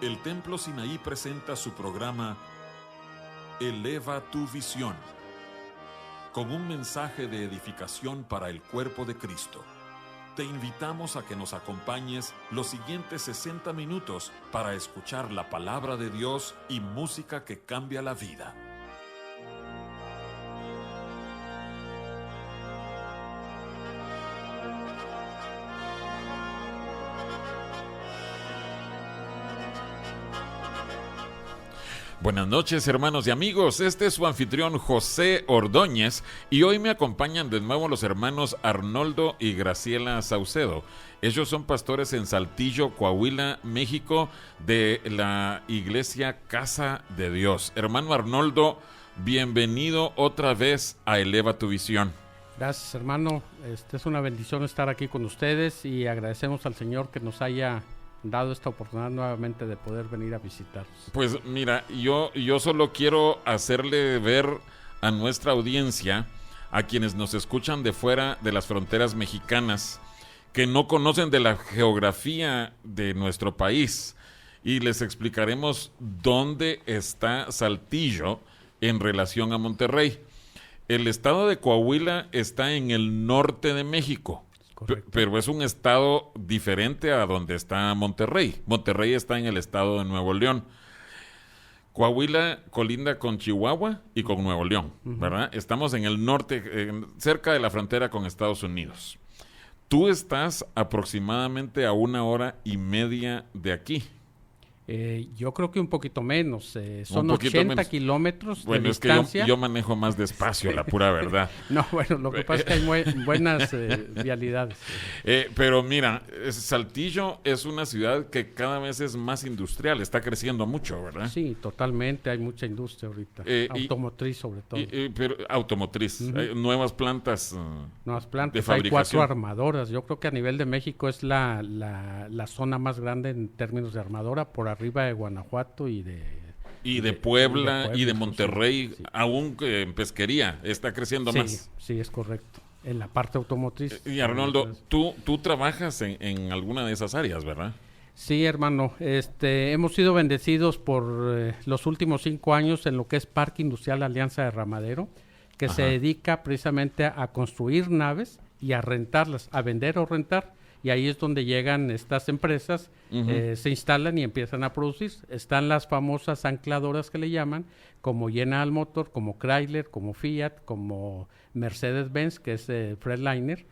El Templo Sinaí presenta su programa Eleva tu Visión, con un mensaje de edificación para el cuerpo de Cristo. Te invitamos a que nos acompañes los siguientes 60 minutos para escuchar la palabra de Dios y música que cambia la vida. Buenas noches, hermanos y amigos. Este es su anfitrión José Ordóñez y hoy me acompañan de nuevo los hermanos Arnoldo y Graciela Saucedo. Ellos son pastores en Saltillo, Coahuila, México, de la iglesia Casa de Dios. Hermano Arnoldo, bienvenido otra vez a Eleva tu Visión. Gracias, hermano. Es una bendición estar aquí con ustedes y agradecemos al Señor que nos haya dado esta oportunidad nuevamente de poder venir a visitarlos. Pues mira, yo solo quiero hacerle ver a nuestra audiencia, a quienes nos escuchan de fuera de las fronteras mexicanas, que no conocen de la geografía de nuestro país, y les explicaremos dónde está Saltillo en relación a Monterrey. El estado de Coahuila está en el norte de México. Pero es un estado diferente a donde está Monterrey. Monterrey está en el estado de Nuevo León. Coahuila colinda con Chihuahua y con Nuevo León, ¿verdad? Estamos en el norte, cerca de la frontera con Estados Unidos. Tú estás aproximadamente a 1 hora y media de aquí. Yo creo que un poquito menos, son 80 menos. Kilómetros de distancia. Bueno, es que yo manejo más despacio, la pura verdad. No, bueno, lo que pasa es que hay buenas vialidades. Pero mira, Saltillo es una ciudad que cada vez es más industrial, está creciendo mucho, ¿verdad? Sí, totalmente, hay mucha industria ahorita, automotriz sobre todo. Pero automotriz, nuevas plantas de fabricación. Hay 4 armadoras, yo creo que a nivel de México es la zona más grande en términos de armadora, por arriba de Guanajuato y de Puebla y de Monterrey, sí. Aún en pesquería está creciendo más. Sí, es correcto, en la parte automotriz. Y Arnoldo, tú trabajas en alguna de esas áreas, ¿verdad? Sí, hermano, hemos sido bendecidos por los últimos 5 años en lo que es Parque Industrial Alianza de Ramadero, que se dedica precisamente a construir naves y a rentarlas, a vender o rentar. Y ahí es donde llegan estas empresas, se instalan y empiezan a producir. Están las famosas ancladoras que le llaman, como General Motors, como Chrysler, como Fiat, como Mercedes-Benz, que es Freightliner.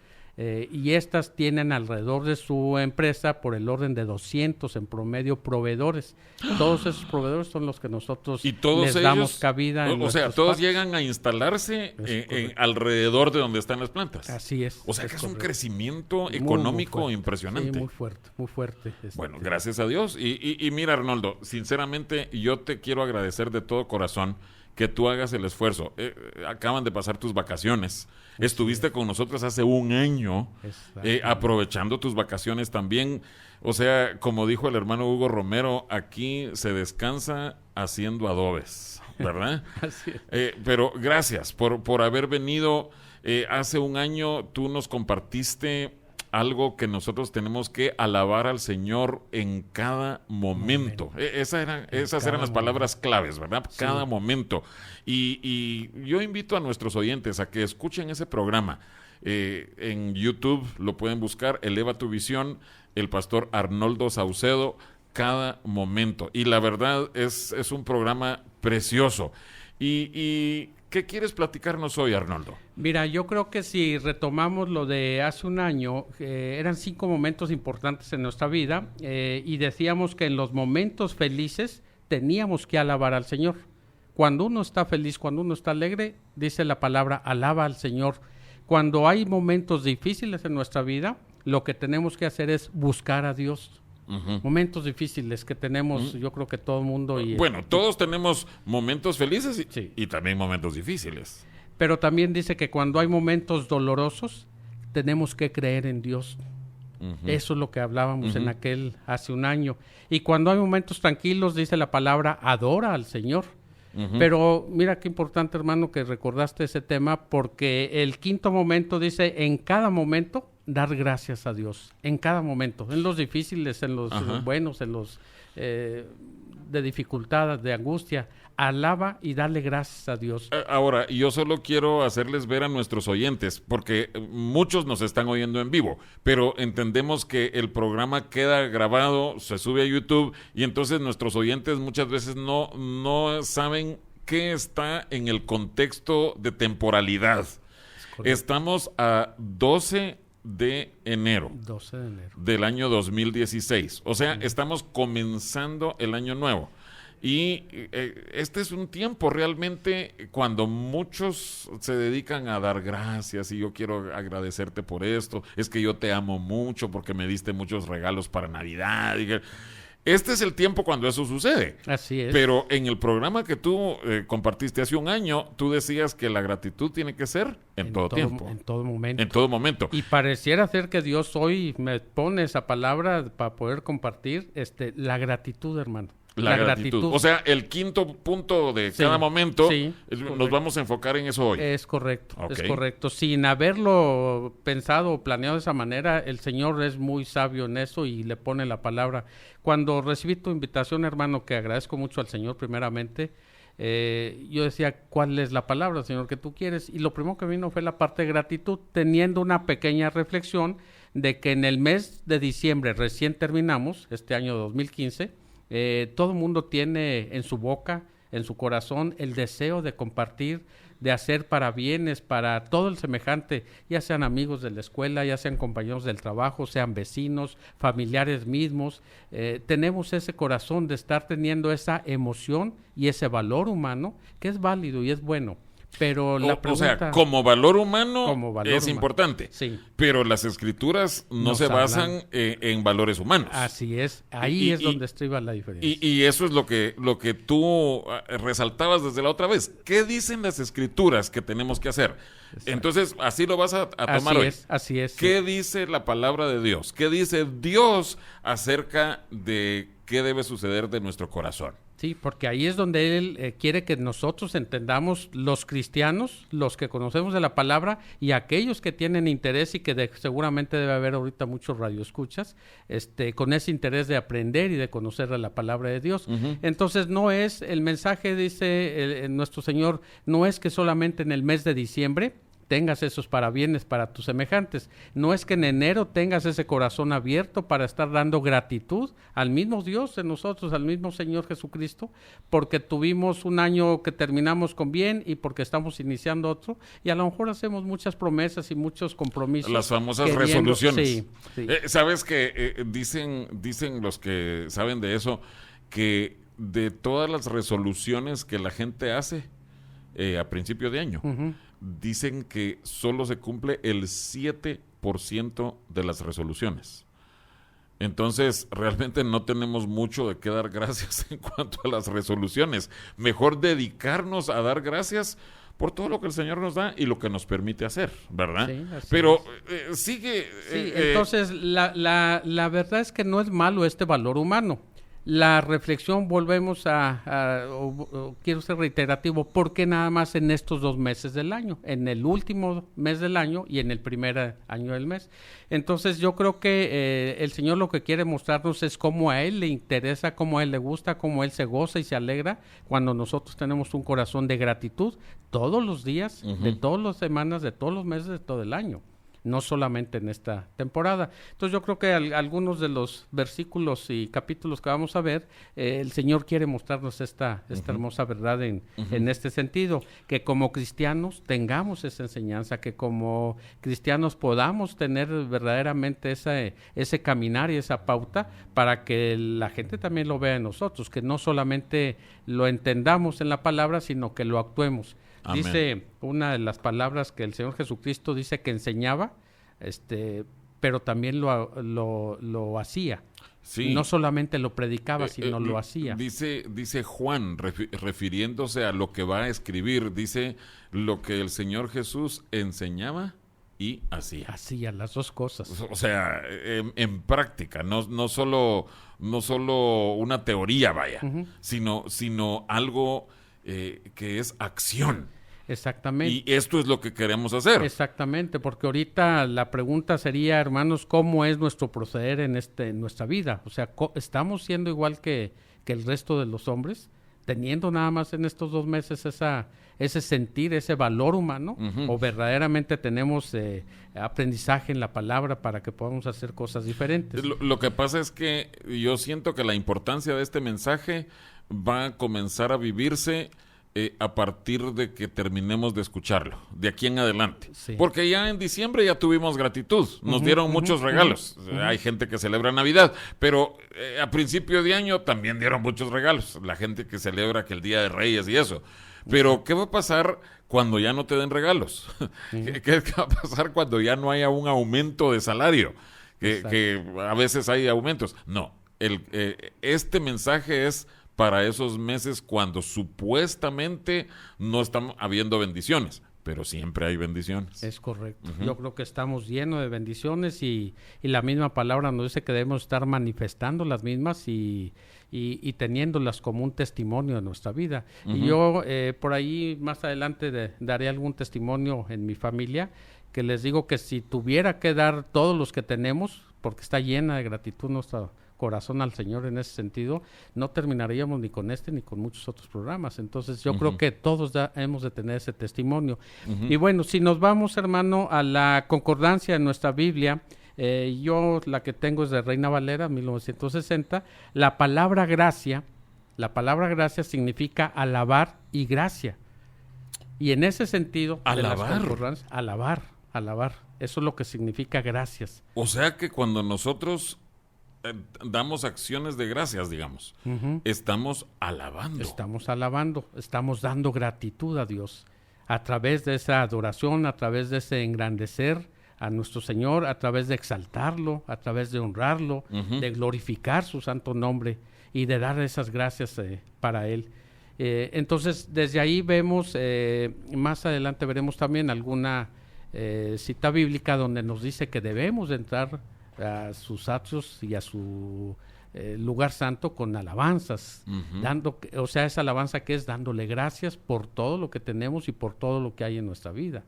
Y estas tienen alrededor de su empresa por el orden de 200 en promedio proveedores. Todos esos proveedores son los que nosotros les damos cabida. O sea, todos llegan a instalarse alrededor de donde están las plantas. Así es. O sea, que es un crecimiento económico muy impresionante. Sí, muy fuerte. Bueno, gracias a Dios. Y mira, Arnoldo, sinceramente yo te quiero agradecer de todo corazón que tú hagas el esfuerzo. Acaban de pasar tus vacaciones. Estuviste con nosotros hace 1 año, aprovechando tus vacaciones también. O sea, como dijo el hermano Hugo Romero, aquí se descansa haciendo adobes, ¿verdad? Así es. Pero gracias por haber venido. Hace 1 año tú nos compartiste algo que nosotros tenemos que alabar al Señor en cada momento. Esas eran las palabras claves, ¿verdad? Sí. Cada momento. Y yo invito a nuestros oyentes a que escuchen ese programa. En YouTube lo pueden buscar, Eleva tu Visión, el pastor Arnoldo Saucedo, cada momento. Y la verdad es un programa precioso. Y ¿qué quieres platicarnos hoy, Arnoldo? Mira, yo creo que si retomamos lo de hace 1 año, eran 5 momentos importantes en nuestra vida y decíamos que en los momentos felices teníamos que alabar al Señor. Cuando uno está feliz, cuando uno está alegre, dice la palabra, alaba al Señor. Cuando hay momentos difíciles en nuestra vida, lo que tenemos que hacer es buscar a Dios. Momentos difíciles que tenemos, yo creo que todo el mundo. Bueno, todos tenemos momentos felices y también momentos difíciles. Pero también dice que cuando hay momentos dolorosos, tenemos que creer en Dios. Eso es lo que hablábamos en hace 1 año. Y cuando hay momentos tranquilos, dice la palabra, adora al Señor. Pero mira qué importante, hermano, que recordaste ese tema, porque el 5.º momento dice, en cada momento dar gracias a Dios en cada momento, en los difíciles, en los buenos, en los de dificultad, de angustia. Alaba y dale gracias a Dios. Ahora, yo solo quiero hacerles ver a nuestros oyentes, porque muchos nos están oyendo en vivo, pero entendemos que el programa queda grabado, se sube a YouTube, y entonces nuestros oyentes muchas veces no saben qué está en el contexto de temporalidad. Estamos a 12 de enero. 12 de enero. Del año 2016. O sea, estamos comenzando el año nuevo. Y este es un tiempo realmente cuando muchos se dedican a dar gracias y yo quiero agradecerte por esto, es que yo te amo mucho porque me diste muchos regalos para Navidad. Este es el tiempo cuando eso sucede. Así es. Pero en el programa que tú compartiste hace un año, tú decías que la gratitud tiene que ser en todo tiempo. En todo momento. En todo momento. Y pareciera ser que Dios hoy me pone esa palabra para poder compartir la gratitud, hermano. La gratitud. O sea, el quinto punto de cada momento, nos vamos a enfocar en eso hoy. Es correcto, Okay. Es correcto. Sin haberlo pensado o planeado de esa manera, el Señor es muy sabio en eso y le pone la palabra. Cuando recibí tu invitación, hermano, que agradezco mucho al Señor primeramente, yo decía, ¿cuál es la palabra, Señor, que tú quieres? Y lo primero que vino fue la parte de gratitud, teniendo una pequeña reflexión de que en el mes de diciembre, recién terminamos, este año 2015, todo el mundo tiene en su boca, en su corazón, el deseo de compartir, de hacer para bienes, para todo el semejante, ya sean amigos de la escuela, ya sean compañeros del trabajo, sean vecinos, familiares mismos. Tenemos ese corazón de estar teniendo esa emoción y ese valor humano que es válido y es bueno. Pero la pregunta, o sea, como valor humano es importante, sí. Pero las escrituras no se basan en valores humanos. Así es, ahí es donde estriba la diferencia. Y eso es lo que tú resaltabas desde la otra vez. ¿Qué dicen las escrituras que tenemos que hacer? Exacto. Entonces, así lo vas a tomar hoy. Así es. ¿Qué dice la palabra de Dios? ¿Qué dice Dios acerca de qué debe suceder de nuestro corazón? Sí, porque ahí es donde Él quiere que nosotros entendamos, los cristianos, los que conocemos de la palabra y aquellos que tienen interés y que seguramente debe haber ahorita muchos radioescuchas, con ese interés de aprender y de conocer la palabra de Dios. Entonces no es, el mensaje dice nuestro Señor, no es que solamente en el mes de diciembre tengas esos parabienes para tus semejantes. No es que en enero tengas ese corazón abierto para estar dando gratitud al mismo Dios en nosotros, al mismo Señor Jesucristo, porque tuvimos un año que terminamos con bien y porque estamos iniciando otro, y a lo mejor hacemos muchas promesas y muchos compromisos. Las famosas resoluciones. Sí. ¿Sabes que dicen los que saben de eso, que de todas las resoluciones que la gente hace a principio de año, dicen que solo se cumple el 7% de las resoluciones? Entonces, realmente no tenemos mucho de qué dar gracias en cuanto a las resoluciones. Mejor dedicarnos a dar gracias por todo lo que el Señor nos da y lo que nos permite hacer, ¿verdad? Sí, pero sigue... Sí, entonces, la verdad es que no es malo este valor humano. La reflexión, volvemos quiero ser reiterativo, ¿por qué nada más en estos 2 meses del año? En el último mes del año y en el primer año del mes. Entonces yo creo que el Señor lo que quiere mostrarnos es cómo a Él le interesa, cómo a Él le gusta, cómo Él se goza y se alegra cuando nosotros tenemos un corazón de gratitud todos los días, de todas las semanas, de todos los meses, de todo el año. No solamente en esta temporada. Entonces yo creo que algunos de los versículos y capítulos que vamos a ver, el Señor quiere mostrarnos esta hermosa verdad en este sentido, que como cristianos tengamos esa enseñanza, que como cristianos podamos tener verdaderamente ese caminar y esa pauta para que la gente también lo vea en nosotros, que no solamente lo entendamos en la palabra, sino que lo actuemos. Amén. Dice una de las palabras que el Señor Jesucristo dice que enseñaba, pero también lo hacía. Sí. No solamente lo predicaba, sino lo hacía. Dice Juan, refiriéndose a lo que va a escribir, dice lo que el Señor Jesús enseñaba y hacía. Hacía las dos cosas. O sea, en práctica, no solo una teoría, vaya, sino algo que es acción. Exactamente. Y esto es lo que queremos hacer. Exactamente, porque ahorita la pregunta sería, hermanos, ¿cómo es nuestro proceder en nuestra vida? O sea, ¿estamos siendo igual que el resto de los hombres? Teniendo nada más en estos 2 meses ese sentir, ese valor humano, o verdaderamente tenemos aprendizaje en la palabra para que podamos hacer cosas diferentes. Lo que pasa es que yo siento que la importancia de este mensaje va a comenzar a vivirse a partir de que terminemos de escucharlo, de aquí en adelante. Sí. Porque ya en diciembre ya tuvimos gratitud, nos dieron muchos regalos. Hay gente que celebra Navidad, pero a principio de año también dieron muchos regalos. La gente que celebra que el Día de Reyes y eso. Pero, ¿qué va a pasar cuando ya no te den regalos? ¿Qué va a pasar cuando ya no haya un aumento de salario? Que a veces hay aumentos. No, este mensaje es para esos meses cuando supuestamente no están habiendo bendiciones, pero siempre hay bendiciones. Es correcto. Yo creo que estamos llenos de bendiciones y la misma palabra nos dice que debemos estar manifestando las mismas y teniéndolas como un testimonio de nuestra vida. Y yo por ahí más adelante daré algún testimonio en mi familia, que les digo que si tuviera que dar todos los que tenemos, porque está llena de gratitud nuestra corazón al Señor en ese sentido, no terminaríamos ni con este ni con muchos otros programas. Entonces yo creo que todos hemos de tener ese testimonio. Y bueno, si nos vamos, hermano, a la concordancia de nuestra Biblia, yo la que tengo es de Reina Valera, 1960, la palabra gracia significa alabar y gracia. Y en ese sentido, alabar, eso es lo que significa gracias. O sea que cuando nosotros damos acciones de gracias, digamos, estamos alabando. Estamos dando gratitud a Dios a través de esa adoración, a través de ese engrandecer a nuestro Señor, a través de exaltarlo, a través de honrarlo, de glorificar su santo nombre y de dar esas gracias para Él. Entonces, desde ahí vemos, más adelante veremos también alguna cita bíblica donde nos dice que debemos de entrar a sus atrios y a su lugar santo con alabanzas, o sea, esa alabanza que es dándole gracias por todo lo que tenemos y por todo lo que hay en nuestra vida.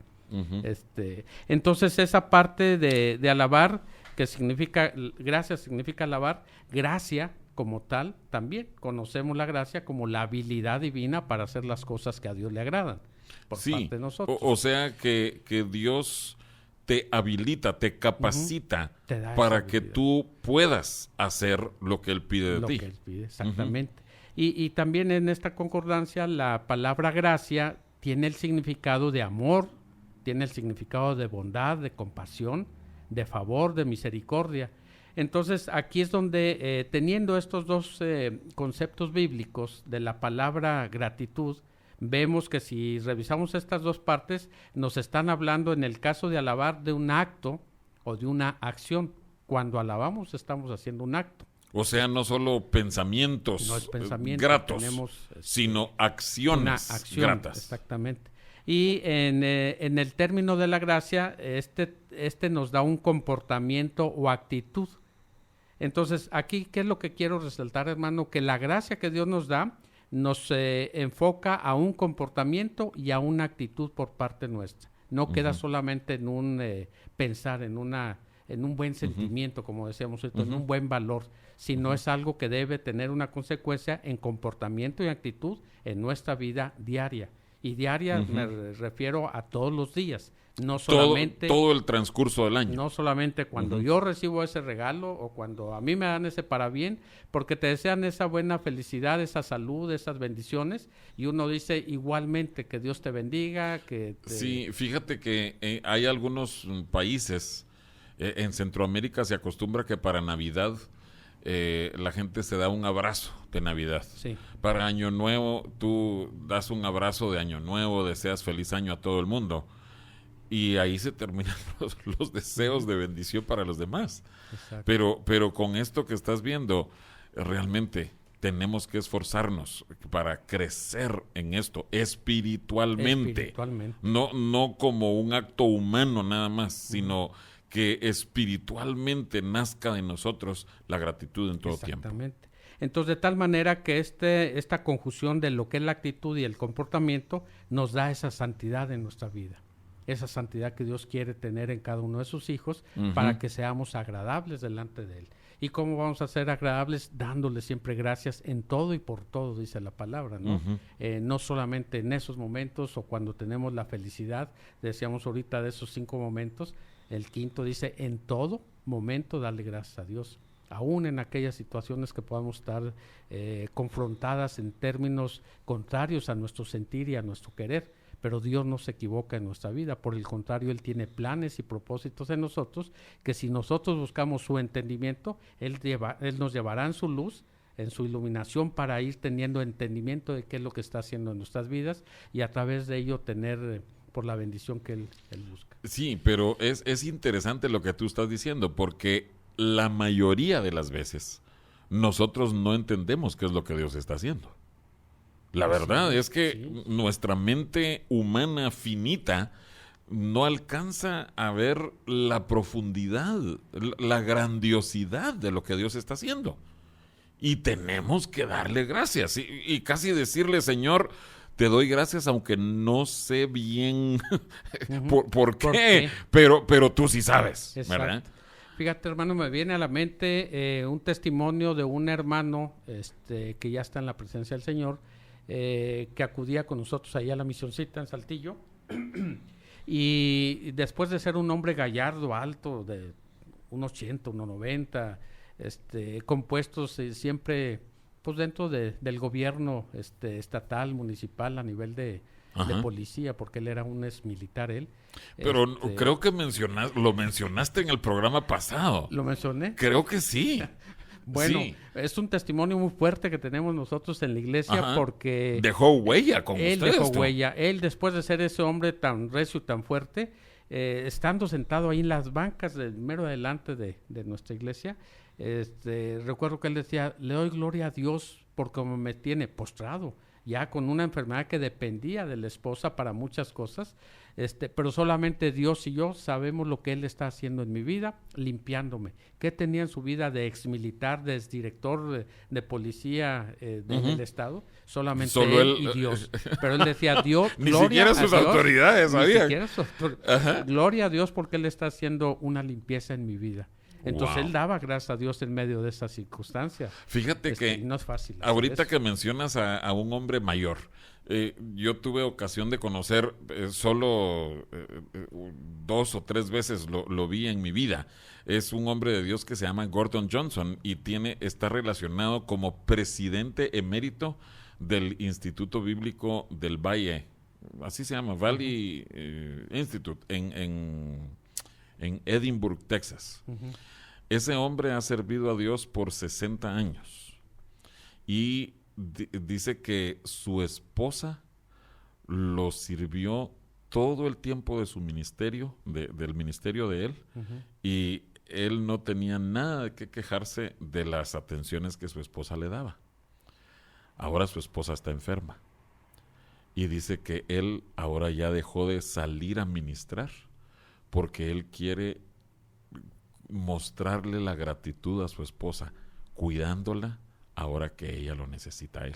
Entonces esa parte de alabar, que significa, gracias significa alabar, gracia como tal, también conocemos la gracia como la habilidad divina para hacer las cosas que a Dios le agradan por parte de nosotros. O sea que Dios te habilita, te capacita para que tú puedas hacer lo que Él pide de ti. Lo que Él pide, exactamente. Y también en esta concordancia la palabra gracia tiene el significado de amor, tiene el significado de bondad, de compasión, de favor, de misericordia. Entonces aquí es donde teniendo estos dos conceptos bíblicos de la palabra gratitud, vemos que si revisamos estas dos partes, nos están hablando en el caso de alabar de un acto o de una acción. Cuando alabamos estamos haciendo un acto. O sea, no solo pensamientos gratos, sino acciones gratas. Exactamente. Y en el término de la gracia, este nos da un comportamiento o actitud. Entonces, aquí, ¿qué es lo que quiero resaltar, hermano? Que la gracia que Dios nos da nos enfoca a un comportamiento y a una actitud por parte nuestra. No queda solamente en un pensar, en un buen sentimiento, como decíamos, en un buen valor, sino es algo que debe tener una consecuencia en comportamiento y actitud en nuestra vida diaria. Y diaria me refiero a todos los días, no solamente todo el transcurso del año. No solamente cuando yo recibo ese regalo o cuando a mí me dan ese parabién, porque te desean esa buena felicidad, esa salud, esas bendiciones, y uno dice igualmente que Dios te bendiga. Sí, fíjate que hay algunos países, en Centroamérica se acostumbra que para Navidad la gente se da un abrazo de Navidad. Sí. Para Año Nuevo tú das un abrazo de Año Nuevo, deseas feliz año a todo el mundo y ahí se terminan los deseos de bendición para los demás. Pero con esto que estás viendo, realmente tenemos que esforzarnos para crecer en esto espiritualmente. No como un acto humano nada más, sino que espiritualmente nazca de nosotros la gratitud en todo tiempo. Exactamente. Entonces, de tal manera que esta conjunción de lo que es la actitud y el comportamiento nos da esa santidad en nuestra vida. Esa santidad que Dios quiere tener en cada uno de sus hijos para que seamos agradables delante de Él. ¿Y cómo vamos a ser agradables? Dándole siempre gracias en todo y por todo, dice la palabra, ¿no? No solamente en esos momentos o cuando tenemos la felicidad, decíamos ahorita de esos 5 momentos, el quinto dice, en todo momento darle gracias a Dios. Aún en aquellas situaciones que podamos estar confrontadas en términos contrarios a nuestro sentir y a nuestro querer. Pero Dios no se equivoca en nuestra vida, por el contrario, Él tiene planes y propósitos en nosotros, que si nosotros buscamos su entendimiento, Él nos llevará en su luz, en su iluminación, para ir teniendo entendimiento de qué es lo que está haciendo en nuestras vidas, y a través de ello tener por la bendición que Él busca. Sí, pero es interesante lo que tú estás diciendo, porque la mayoría de las veces nosotros no entendemos qué es lo que Dios está haciendo. La verdad es que nuestra mente humana finita no alcanza a ver la profundidad, la grandiosidad de lo que Dios está haciendo. Y tenemos que darle gracias y casi decirle, Señor, te doy gracias aunque no sé bien por qué, pero tú sí sabes, ¿verdad? Fíjate, hermano, me viene a la mente un testimonio de un hermano que ya está en la presencia del Señor, que acudía con nosotros allá a la misioncita en Saltillo y después de ser un hombre gallardo, alto, de 1.80, 1.90, compuestos siempre pues dentro del gobierno estatal, municipal, a nivel de policía, porque él era un ex militar él. Pero creo que lo mencionaste en el programa pasado. ¿Lo mencioné? Creo que sí. Bueno, es un testimonio muy fuerte que tenemos nosotros en la iglesia porque... Dejó huella con ustedes. Él dejó huella. Él, después de ser ese hombre tan recio y tan fuerte, estando sentado ahí en las bancas mero adelante de nuestra iglesia, recuerdo que él decía, le doy gloria a Dios por cómo me tiene postrado, ya con una enfermedad que dependía de la esposa para muchas cosas, pero solamente Dios y yo sabemos lo que Él está haciendo en mi vida, limpiándome. ¿Qué tenía en su vida de exmilitar, de exdirector de policía del Estado? Solamente él y Dios. Pero él decía, Dios, ni siquiera sus autoridades sabían. Gloria a Dios porque Él está haciendo una limpieza en mi vida. Entonces él daba gracias a Dios en medio de esas circunstancias. Fíjate que no es fácil. Ahorita que mencionas a un hombre mayor, yo tuve ocasión de conocer solo 2 o 3 veces lo vi en mi vida. Es un hombre de Dios que se llama Gordon Johnson y está relacionado como presidente emérito del Instituto Bíblico del Valle, así se llama, Valley Institute, en Edinburgh, Texas. Ese hombre ha servido a Dios por 60 años y dice que su esposa lo sirvió todo el tiempo de su ministerio, del ministerio de él, y él no tenía nada de qué quejarse de las atenciones que su esposa le daba. Ahora su esposa está enferma y dice que él ahora ya dejó de salir a ministrar porque él quiere mostrarle la gratitud a su esposa, cuidándola ahora que ella lo necesita a él.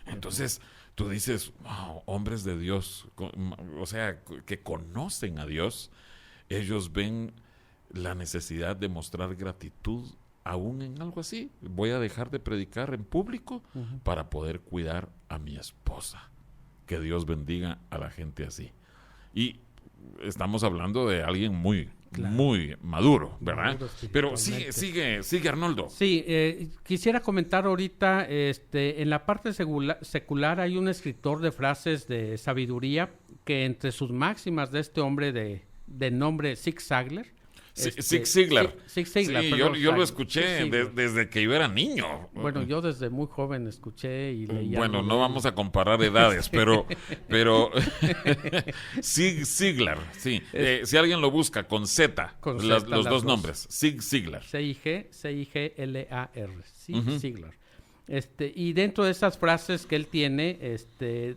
Entonces, tú dices, wow, hombres de Dios, o sea, que conocen a Dios, ellos ven la necesidad de mostrar gratitud aún en algo así. Voy a dejar de predicar en público para poder cuidar a mi esposa. Que Dios bendiga a la gente así. Y estamos hablando de alguien muy maduro, ¿verdad? Pero sigue Arnoldo. Sí, quisiera comentar ahorita, en la parte secular hay un escritor de frases de sabiduría que entre sus máximas de este hombre de nombre Zig Ziglar. Zig Ziglar. Zig Ziglar, sí, perdón, yo lo escuché desde que yo era niño. Bueno, yo desde muy joven escuché y leía. Bueno, no vamos a comparar edades, pero Zig Ziglar, sí. Si alguien lo busca con Z, los dos nombres, Zig Ziglar. C-I-G-L-A-R, Zig Ziglar. Y dentro de esas frases que él tiene,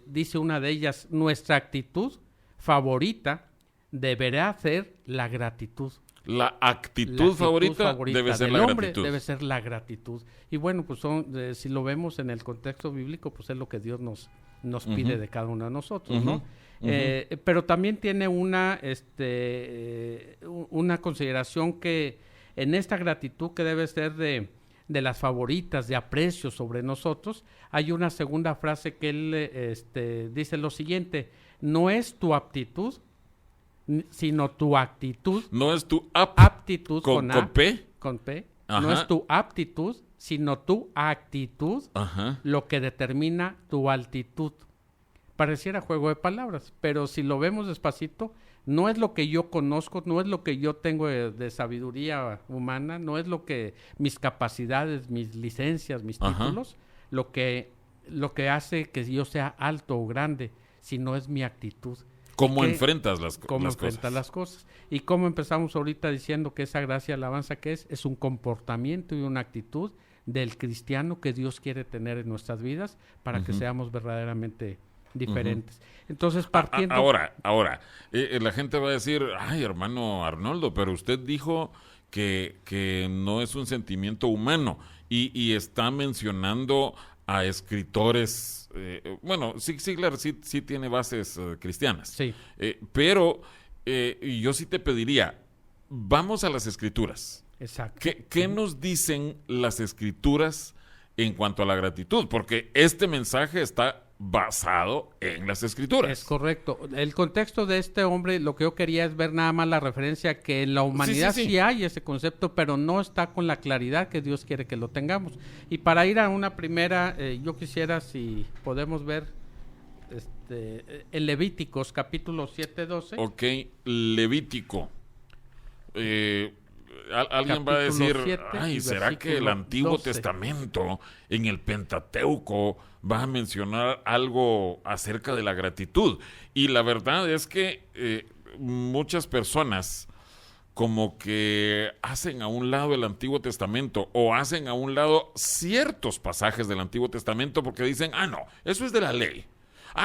dice una de ellas, nuestra actitud favorita deberá ser la gratitud. la actitud favorita debe ser la hombre gratitud. debe ser la gratitud. Y bueno, pues si lo vemos en el contexto bíblico, pues es lo que Dios nos pide de cada uno de nosotros, ¿no? Pero también tiene una consideración que en esta gratitud que debe ser de las favoritas, de aprecio sobre nosotros, hay una segunda frase que él dice lo siguiente: no es tu aptitud, sino tu actitud. No es tu aptitud con P. Con P. Ajá. No es tu aptitud, sino tu actitud, Ajá. lo que determina tu altitud. Pareciera juego de palabras, pero si lo vemos despacito, no es lo que yo conozco, no es lo que yo tengo de sabiduría humana, no es lo que mis capacidades, mis licencias, mis títulos, lo que hace que yo sea alto o grande, sino es mi actitud. ¿Cómo enfrentas las cosas? Y cómo empezamos ahorita diciendo que esa gracia, alabanza que es un comportamiento y una actitud del cristiano que Dios quiere tener en nuestras vidas para que seamos verdaderamente diferentes. Entonces, partiendo... Ahora, la gente va a decir, ay, hermano Arnoldo, pero usted dijo que no es un sentimiento humano y está mencionando a escritores, bueno, Ziglar sí tiene bases cristianas, sí. Pero yo sí te pediría, vamos a las escrituras. Exacto. ¿Qué nos dicen las escrituras en cuanto a la gratitud? Porque este mensaje está basado en las escrituras. Es correcto. El contexto de este hombre, lo que yo quería es ver nada más la referencia que en la humanidad sí hay ese concepto, pero no está con la claridad que Dios quiere que lo tengamos. Y para ir a una primera, yo quisiera, si podemos ver en Levíticos capítulo 7:12. Ok, Levítico. Alguien va a decir, 7, ay, ¿será que el Antiguo 12. Testamento en el Pentateuco va a mencionar algo acerca de la gratitud? Y la verdad es que muchas personas como que hacen a un lado el Antiguo Testamento o hacen a un lado ciertos pasajes del Antiguo Testamento porque dicen, no, eso es de la ley.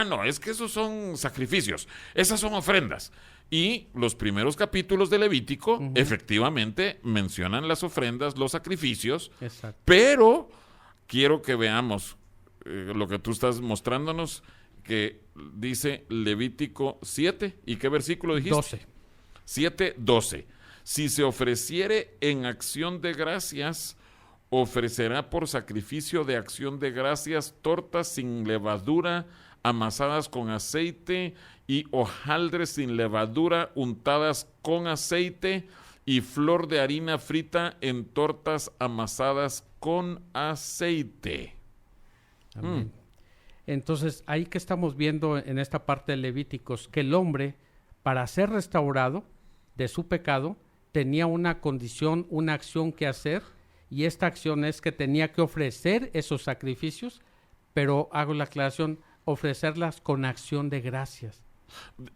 No, es que esos son sacrificios, esas son ofrendas. Y los primeros capítulos de Levítico efectivamente mencionan las ofrendas, los sacrificios. Exacto. Pero quiero que veamos lo que tú estás mostrándonos, que dice Levítico 7. ¿Y qué versículo dijiste? 12. 7:12. Si se ofreciere en acción de gracias, ofrecerá por sacrificio de acción de gracias tortas sin levadura, amasadas con aceite, y hojaldres sin levadura untadas con aceite, y flor de harina frita en tortas amasadas con aceite. Amén. Entonces, ahí que estamos viendo en esta parte de Levíticos, que el hombre, para ser restaurado de su pecado, tenía una condición, una acción que hacer, y esta acción es que tenía que ofrecer esos sacrificios, pero hago la aclaración, ofrecerlas con acción de gracias.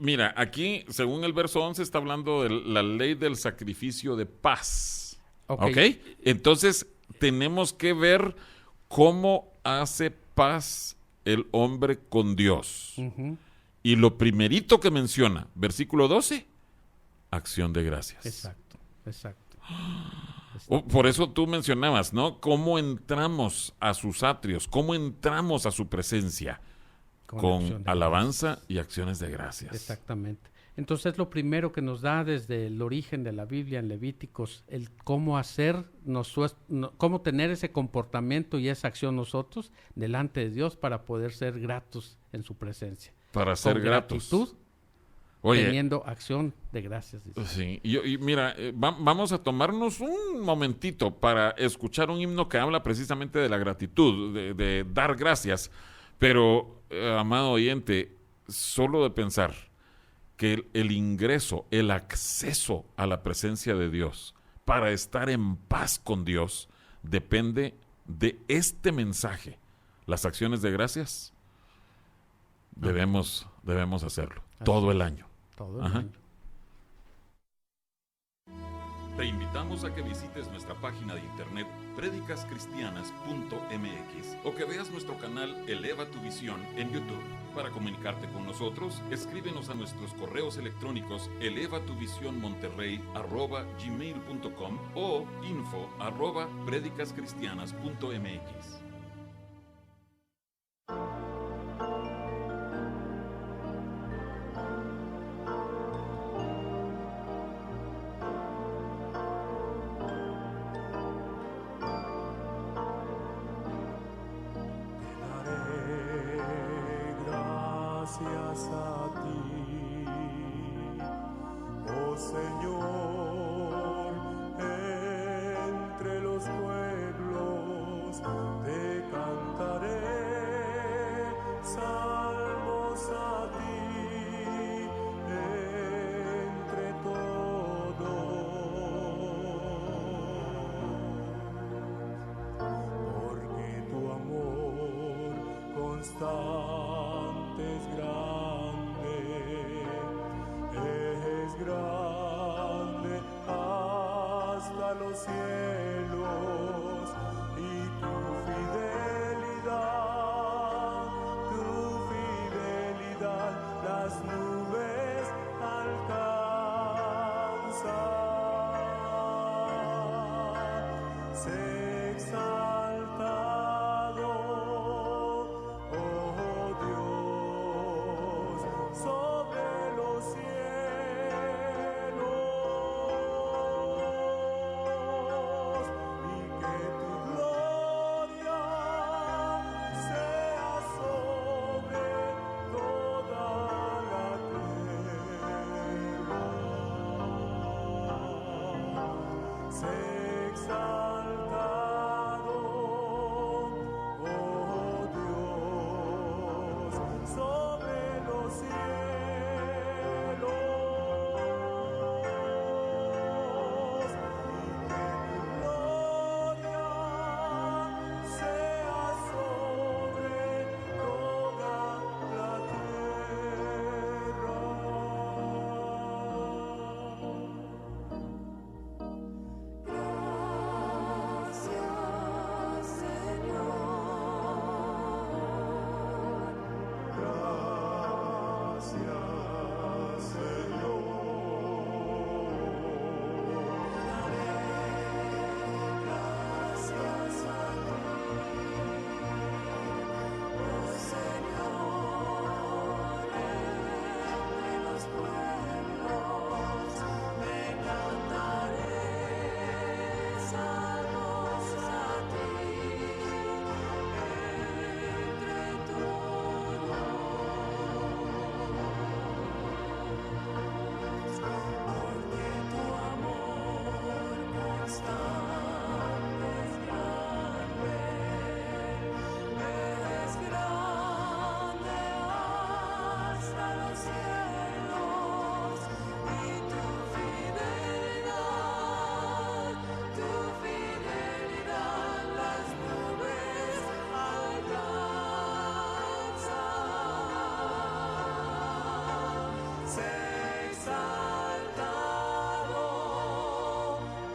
Mira, aquí, según el verso 11, está hablando de la ley del sacrificio de paz. ¿Ok? Entonces, tenemos que ver cómo hace paz el hombre con Dios. Y lo primerito que menciona, versículo 12, acción de gracias. Exacto. Por eso tú mencionabas, ¿no? ¿Cómo entramos a sus atrios? ¿Cómo entramos a su presencia? Con alabanza y acciones de gracias. Exactamente. Entonces, lo primero que nos da desde el origen de la Biblia en Levíticos, el cómo cómo tener ese comportamiento y esa acción nosotros delante de Dios para poder ser gratos en su presencia. Para ser gratos. Gratitud, teniendo acción de gracias. Dice. Sí, y mira, vamos a tomarnos un momentito para escuchar un himno que habla precisamente de la gratitud, de dar gracias. Pero, amado oyente, solo de pensar que el ingreso, el acceso a la presencia de Dios para estar en paz con Dios depende de este mensaje. Las acciones de gracias debemos hacerlo todo el año. Todo el año. Te invitamos a que visites nuestra página de internet predicascristianas.mx o que veas nuestro canal Eleva tu Visión en YouTube. Para comunicarte con nosotros, escríbenos a nuestros correos electrónicos elevatuvisionmonterrey@gmail.com o info@predicascristianas.mx. Gracias a ti, oh Señor, entre los pueblos te cantaré salmos a ti, entre todos, porque tu amor constante es grande hasta los cielos, y tu fidelidad las nubes alcanza. Sé exaltado, oh Dios, sobre los cielos, y que tu gloria sea sobre toda la tierra. Sé exaltado, oh Dios, sobre los cielos, y que tu gloria sea sobre toda la tierra. Gracias, Señor. Gracias, Señor. Gracias a ti, oh Señor, entre los pueblos me cantaré salmos a ti, entre todos, porque tu amor constante es grande hasta los cielos, y tu fidelidad las nubes alcanza. Sé exaltado,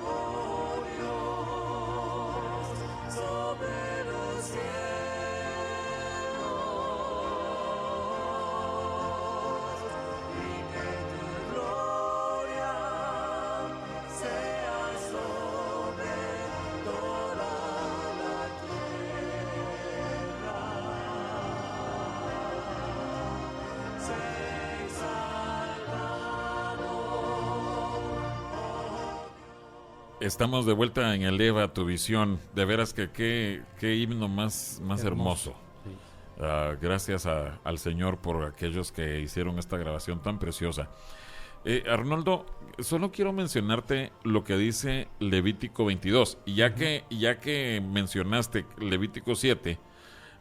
oh Dios, sobre los cielos, y que tu gloria sea sobre toda la tierra. Sé exaltado, Estamos de vuelta en Eleva tu Visión. De veras que qué himno más hermoso. Sí. Gracias al Señor por aquellos que hicieron esta grabación tan preciosa. Arnoldo, solo quiero mencionarte lo que dice Levítico 22. Y ya que mencionaste Levítico 7,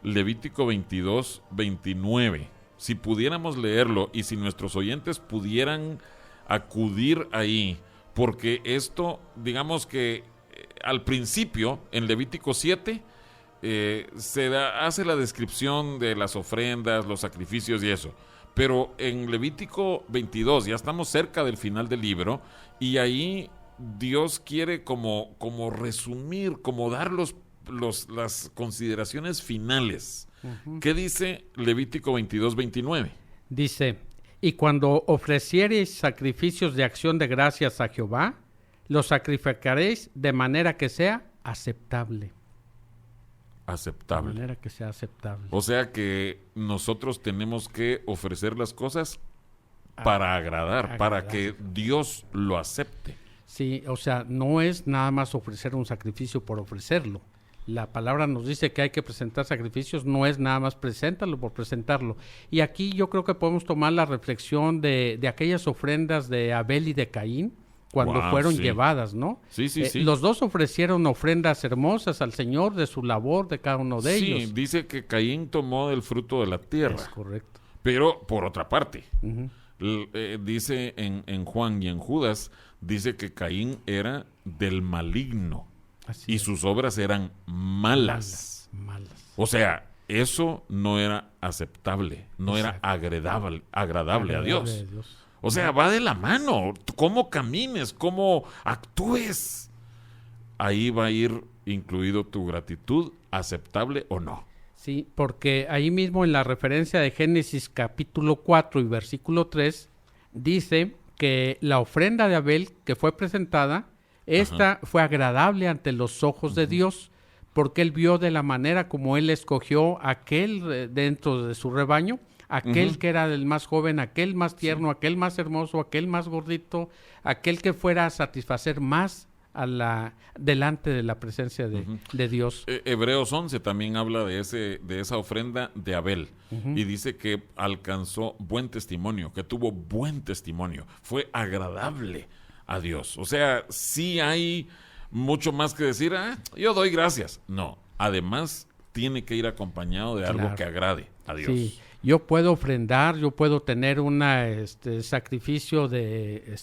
Levítico 22, 29. Si pudiéramos leerlo y si nuestros oyentes pudieran acudir ahí, porque esto, digamos que al principio, en Levítico 7, hace la descripción de las ofrendas, los sacrificios y eso. Pero en Levítico 22, ya estamos cerca del final del libro, y ahí Dios quiere como resumir, como dar las consideraciones finales. ¿Qué dice Levítico 22:29? Dice, y cuando ofreciereis sacrificios de acción de gracias a Jehová, los sacrificaréis de manera que sea aceptable. Aceptable. De manera que sea aceptable. O sea que nosotros tenemos que ofrecer las cosas para agradar, para que Dios lo acepte. Sí, o sea, no es nada más ofrecer un sacrificio por ofrecerlo. La palabra nos dice que hay que presentar sacrificios, no es nada más preséntalo por presentarlo. Y aquí yo creo que podemos tomar la reflexión de aquellas ofrendas de Abel y de Caín, cuando fueron llevadas, ¿no? Sí. Los dos ofrecieron ofrendas hermosas al Señor de su labor, de cada uno de ellos. Sí, dice que Caín tomó del fruto de la tierra. Es correcto. Pero, por otra parte, dice en Juan y en Judas, dice que Caín era del maligno. Así y es. sus obras eran malas. Malas. O sea, eso no era aceptable, no Exacto. era agradable a Dios. de O sea, va de la mano. Cómo camines, cómo actúes. Ahí va a ir incluido tu gratitud, aceptable o no. Sí, porque ahí mismo en la referencia de Génesis capítulo 4 y versículo 3, dice que la ofrenda de Abel que fue presentada, esta fue agradable ante los ojos de Dios, porque él vio de la manera como él escogió aquel dentro de su rebaño, aquel que era el más joven, aquel más tierno, aquel más hermoso, aquel más gordito, aquel que fuera a satisfacer más delante de la presencia de Dios. Hebreos 11 también habla de esa ofrenda de Abel y dice que alcanzó buen testimonio, que tuvo buen testimonio, fue agradable a Dios. O sea, sí hay mucho más que decir, yo doy gracias. No, además tiene que ir acompañado de algo que agrade a Dios. Sí. Yo puedo ofrendar, yo puedo tener un sacrificio de,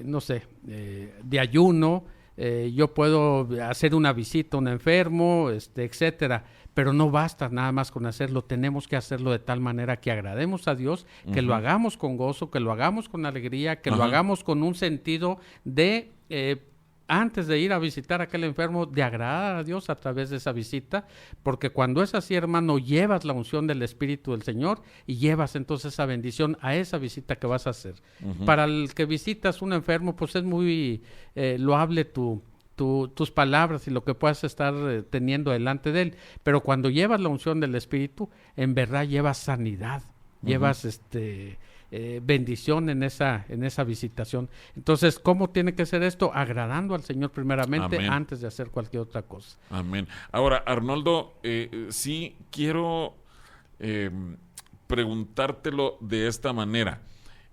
no sé, de ayuno, yo puedo hacer una visita a un enfermo, etcétera, pero no basta nada más con hacerlo, tenemos que hacerlo de tal manera que agrademos a Dios, que lo hagamos con gozo, que lo hagamos con alegría, que lo hagamos con un sentido de antes de ir a visitar a aquel enfermo, de agradar a Dios a través de esa visita, porque cuando es así, hermano, llevas la unción del Espíritu del Señor y llevas entonces esa bendición a esa visita que vas a hacer. Para el que visitas un enfermo, pues es muy loable tus palabras y lo que puedas estar teniendo delante de él, pero cuando llevas la unción del Espíritu, en verdad llevas sanidad, llevas bendición en esa visitación. Entonces, ¿cómo tiene que ser esto? Agradando al Señor primeramente. Amén. Antes de hacer cualquier otra cosa. Amén. Ahora, Arnoldo, sí quiero preguntártelo de esta manera.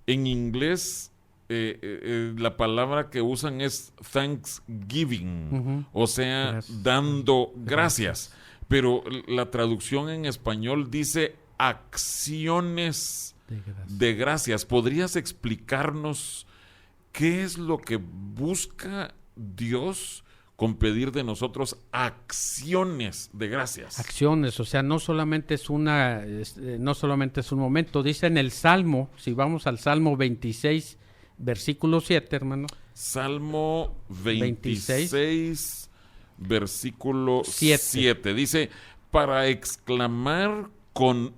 En inglés, la palabra que usan es thanksgiving, o sea, Gracias. dando gracias. Pero la traducción en español dice acciones de gracias. ¿Podrías explicarnos qué es lo que busca Dios con pedir de nosotros acciones de gracias? Acciones, o sea, no solamente es no solamente es un momento. Dice en el Salmo, si vamos al Salmo 26, versículo 7, hermano. Salmo 26 versículo 7. Dice, para exclamar con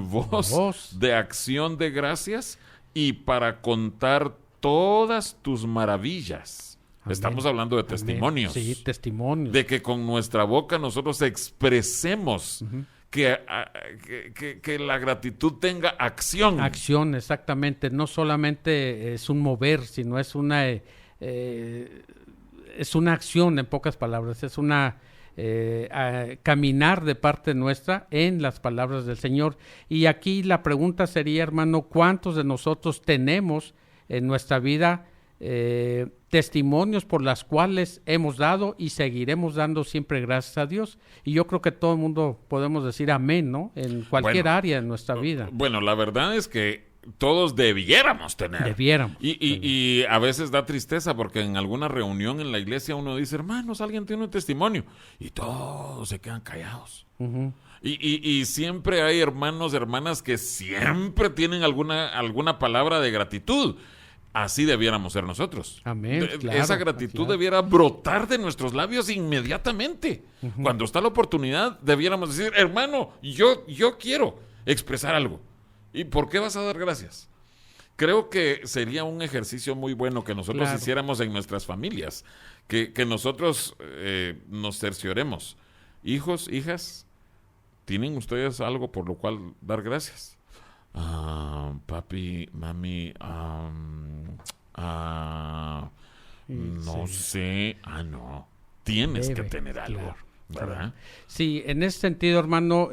voz de acción de gracias y para contar todas tus maravillas. Amén. Estamos hablando de testimonios. Sí, testimonios. De que con nuestra boca nosotros expresemos que la gratitud tenga acción. Acción, exactamente. No solamente es un mover, sino es una acción, en pocas palabras. Es una caminar de parte nuestra en las palabras del Señor. Y aquí la pregunta sería, hermano, ¿cuántos de nosotros tenemos en nuestra vida testimonios por las cuales hemos dado y seguiremos dando siempre gracias a Dios? Y yo creo que todo el mundo podemos decir amén, ¿no? En cualquier área de nuestra vida. Bueno, la verdad es que todos debiéramos tener. Debiéramos. Y a veces da tristeza porque en alguna reunión en la iglesia uno dice, hermanos, alguien tiene un testimonio. Y todos se quedan callados. Y siempre hay hermanos, hermanas que siempre tienen alguna palabra de gratitud. así debiéramos ser nosotros. Amén, claro, Esa gratitud claro. debiera brotar de nuestros labios inmediatamente. Cuando está la oportunidad, debiéramos decir, hermano, yo quiero expresar algo. ¿Y por qué vas a dar gracias? Creo que sería un ejercicio muy bueno que nosotros Claro. hiciéramos en nuestras familias, que nosotros nos cercioremos. Hijos, hijas, ¿tienen ustedes algo por lo cual dar gracias? Papi, mami, no Sí. sé. No. Tienes Debe, que tener algo, claro, ¿verdad? claro. Sí, en ese sentido, hermano,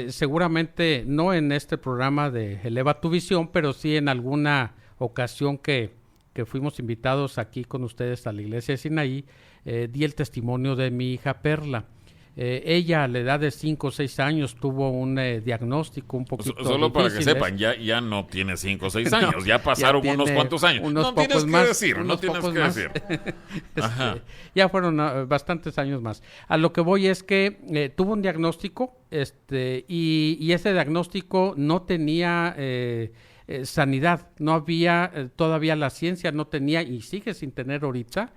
seguramente no en este programa de Eleva tu Visión, pero sí en alguna ocasión que fuimos invitados aquí con ustedes a la iglesia de Sinaí, di el testimonio de mi hija Perla. Ella a la edad de 5 o 6 años tuvo un diagnóstico un poquito Solo para que difícil, sepan, ya no tiene 5 o 6 años, ya ya pasaron unos tiene cuantos años. unos No tienes pocos que más, decir, no unos tienes pocos que más. decir. Este, Ajá. ya fueron bastantes años más. A lo que voy es que tuvo un diagnóstico y ese diagnóstico no tenía sanidad, no había todavía la ciencia, no tenía y sigue sin tener ahorita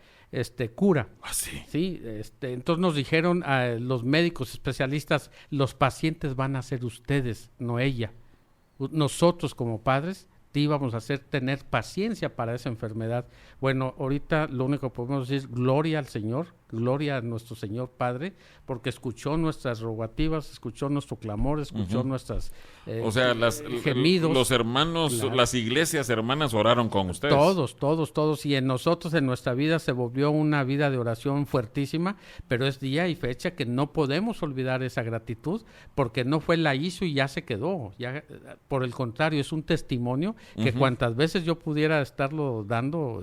cura. Así. Sí, entonces nos dijeron a los médicos especialistas, los pacientes van a ser ustedes, no ella. Nosotros como padres te íbamos a hacer tener paciencia para esa enfermedad. Bueno, ahorita lo único que podemos decir es gloria al Señor, gloria a nuestro Señor Padre, porque escuchó nuestras rogativas, escuchó nuestro clamor, escuchó nuestras O sea, gemidos. los hermanos, Claro. las iglesias hermanas oraron con ustedes. Todos. Y en nosotros, en nuestra vida, se volvió una vida de oración fuertísima, pero es día y fecha que no podemos olvidar esa gratitud, porque no fue la hizo y ya se quedó. Ya, por el contrario, es un testimonio que cuantas veces yo pudiera estarlo dando,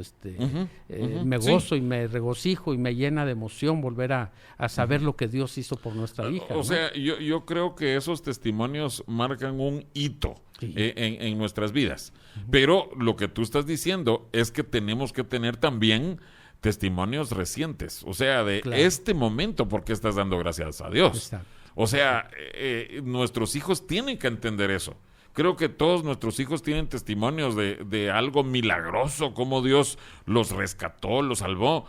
me Sí. gozo y me regocijo y me llena de emoción volver a saber lo que Dios hizo por nuestra hija. O ¿no? sea, yo creo que esos testimonios marcan un hito Sí. en nuestras vidas. Pero lo que tú estás diciendo es que tenemos que tener también testimonios recientes. O sea, de Claro. este momento, ¿por qué estás dando gracias a Dios? Exacto. O sea, nuestros hijos tienen que entender eso. Creo que todos nuestros hijos tienen testimonios de algo milagroso, cómo Dios los rescató, los salvó.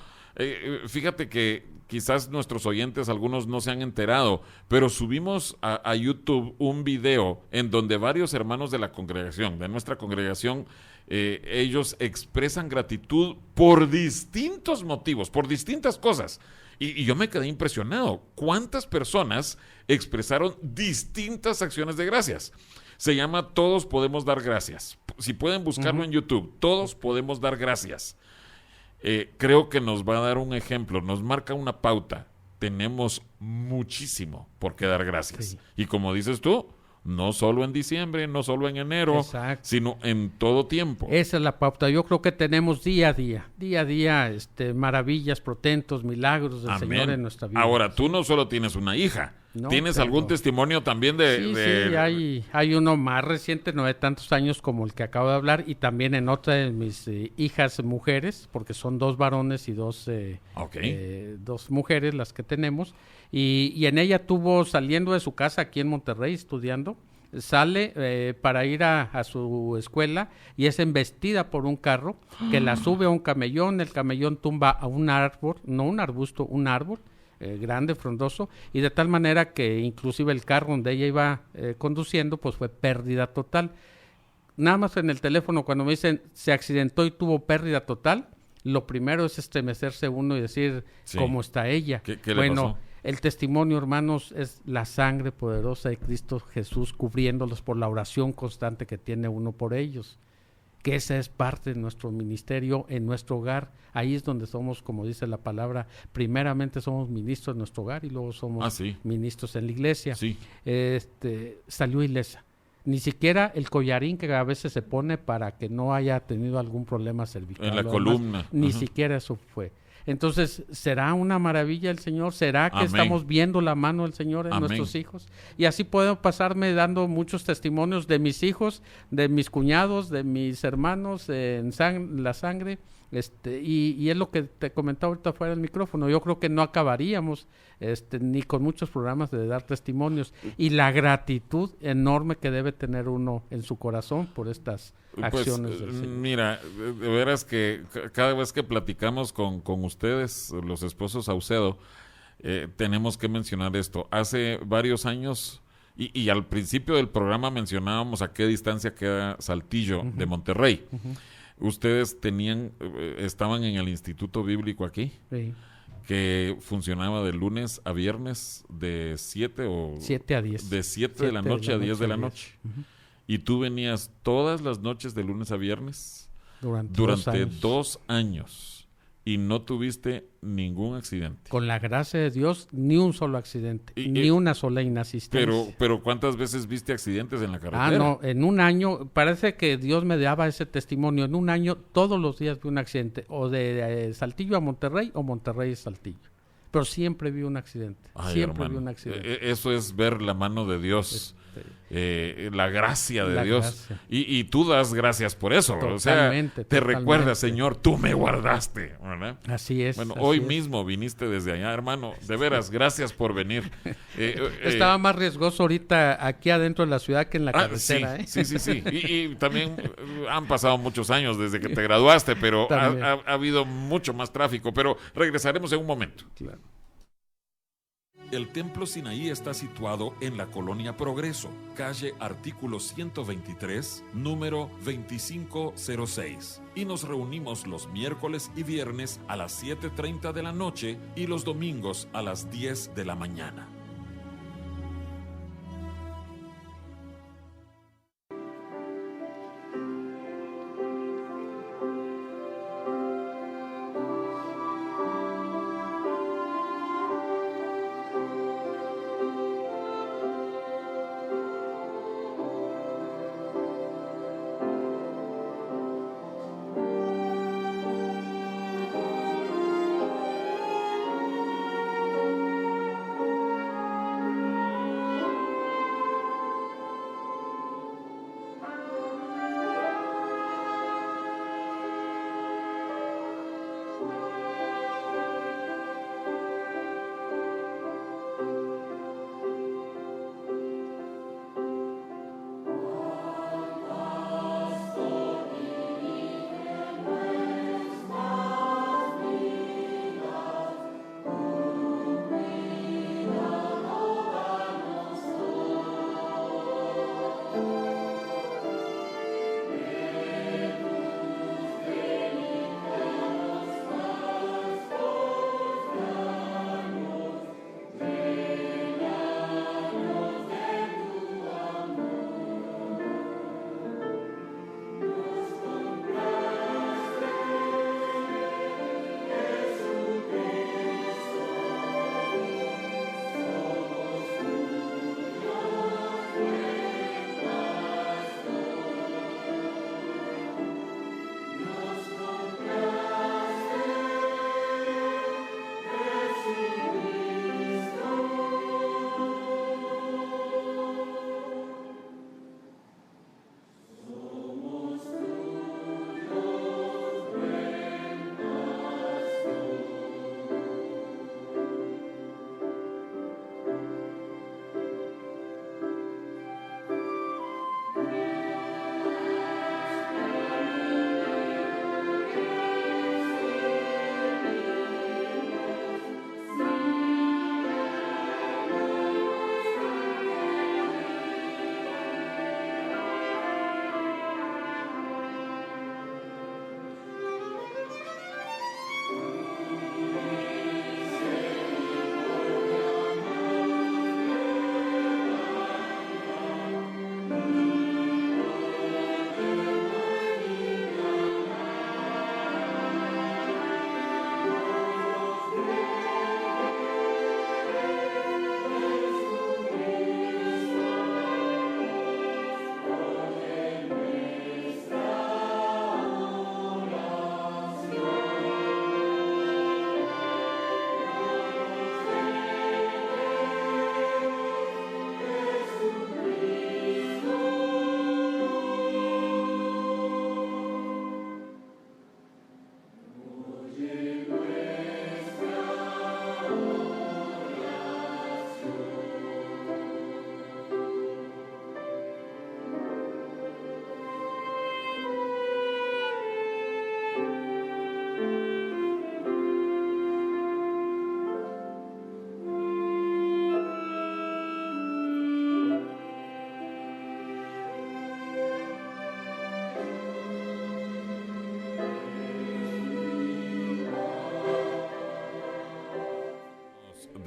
Fíjate que quizás nuestros oyentes, algunos no se han enterado, pero subimos a YouTube un video en donde varios hermanos de la congregación, de nuestra congregación, ellos expresan gratitud por distintos motivos, por distintas cosas. Y yo me quedé impresionado. ¿Cuántas personas expresaron distintas acciones de gracias? Se llama Todos Podemos Dar Gracias. Si pueden buscarlo en YouTube, Todos Podemos Dar Gracias. Creo que nos va a dar un ejemplo, nos marca una pauta. Tenemos muchísimo por qué dar gracias. Sí. Y como dices tú, no solo en diciembre, no solo en enero, Exacto. sino en todo tiempo. Esa es la pauta. Yo creo que tenemos día a día, maravillas, portentos, milagros del Amén. Señor en nuestra vida. Ahora, tú no solo tienes una hija, No, ¿tienes pero- algún testimonio también Sí, hay uno más reciente, no de tantos años como el que acabo de hablar, y también en otra de mis hijas mujeres, porque son 2 varones y 2 Ok. 2 mujeres las que tenemos, y en ella tuvo saliendo de su casa aquí en Monterrey estudiando, sale para ir a su escuela y es embestida por un carro que la sube a un camellón, el camellón tumba a un árbol, no un arbusto, un árbol, grande, frondoso, y de tal manera que inclusive el carro donde ella iba conduciendo, pues fue pérdida total. Nada más en el teléfono cuando me dicen se accidentó y tuvo pérdida total, lo primero es estremecerse uno y decir Sí. cómo está ella. ¿Qué le Bueno, pasó? el testimonio, hermanos, es la sangre poderosa de Cristo Jesús cubriéndolos por la oración constante que tiene uno por ellos. Que esa es parte de nuestro ministerio en nuestro hogar. Ahí es donde somos, como dice la palabra, primeramente somos ministros en nuestro hogar y luego somos Sí. ministros en la iglesia. Sí. Salió ilesa. Ni siquiera el collarín que a veces se pone para que no haya tenido algún problema cervical. En la o demás, columna. ni Ajá. siquiera eso fue. Entonces, ¿será una maravilla el Señor? ¿Será que Amén. estamos viendo la mano del Señor en Amén. nuestros hijos? Y así puedo pasarme dando muchos testimonios de mis hijos, de mis cuñados, de mis hermanos en la sangre. Y es lo que te comentaba ahorita fuera del micrófono. Yo creo que no acabaríamos ni con muchos programas de dar testimonios. Y la gratitud enorme que debe tener uno en su corazón por estas acciones del Señor. Mira, de veras que cada vez que platicamos con ustedes, los esposos Saucedo, tenemos que mencionar esto. Hace varios años, y al principio del programa mencionábamos a qué distancia queda Saltillo de Monterrey. Ustedes estaban en el Instituto Bíblico aquí, Sí. que funcionaba de lunes a viernes de 7 a 10. de 7 de la noche a 10 de la noche. Y tú venías todas las noches de lunes a viernes durante 2 años y no tuviste ningún accidente. Con la gracia de Dios, ni un solo accidente, Y- ni una sola inasistencia. Pero ¿cuántas veces viste accidentes en la carretera? Ah, no, en un año, parece que Dios me daba ese testimonio. En un año, todos los días vi un accidente, o de Saltillo a Monterrey, o Monterrey a Saltillo. Pero siempre vi un accidente. Ay, siempre hermano, vi un accidente. Eso es ver la mano de Dios, la gracia de La Dios. gracia. Y tú das gracias por eso. O sea, Totalmente, te totalmente. recuerdas, Señor, tú me guardaste, ¿verdad? Así es. Bueno, así hoy es. mismo viniste desde allá, hermano. De veras, gracias por venir. Estaba más riesgoso ahorita aquí adentro de la ciudad que en la sí, carretera. sí. Y también han pasado muchos años desde que te graduaste, pero También. ha habido mucho más tráfico. Pero regresaremos en un momento. Claro. El Templo Sinaí está situado en la Colonia Progreso, calle Artículo 123, número 2506. Y nos reunimos los miércoles y viernes a las 7:30 de la noche y los domingos a las 10 de la mañana.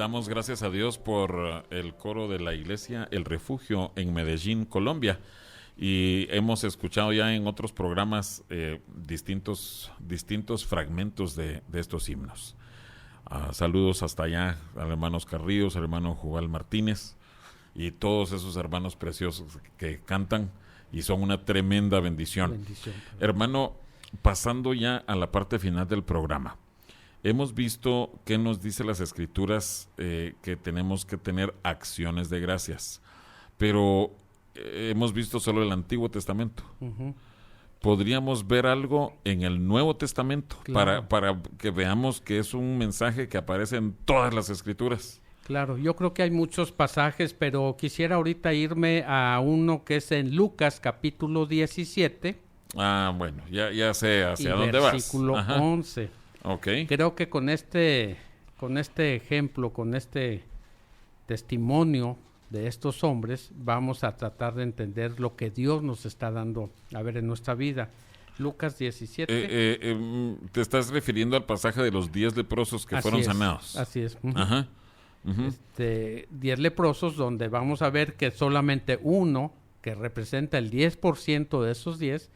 damos gracias a Dios por el coro de la iglesia El Refugio en Medellín, Colombia. Y hemos escuchado ya en otros programas distintos fragmentos de estos himnos. Saludos hasta allá al hermano Carrillos, al hermano Jubal Martínez y todos esos hermanos preciosos que cantan y son una tremenda bendición. Hermano, pasando ya a la parte final del programa, hemos visto que nos dice las Escrituras que tenemos que tener acciones de gracias, pero hemos visto solo el Antiguo Testamento. Ujú. Podríamos ver algo en el Nuevo Testamento, Claro. para que veamos que es un mensaje que aparece en todas las Escrituras. Claro, yo creo que hay muchos pasajes, pero quisiera ahorita irme a uno que es en Lucas capítulo 17 Bueno, ya sé hacia y dónde vas. versículo Ajá. 11. Ok. Creo que con este ejemplo, con este testimonio de estos hombres, vamos a tratar de entender lo que Dios nos está dando a ver en nuestra vida. Lucas 17. Te estás refiriendo al pasaje de los 10 leprosos que Así fueron es, sanados. Así es. Ujú. Ajá. Ujú. 10 leprosos, donde vamos a ver que solamente uno, que representa el 10% de esos 10,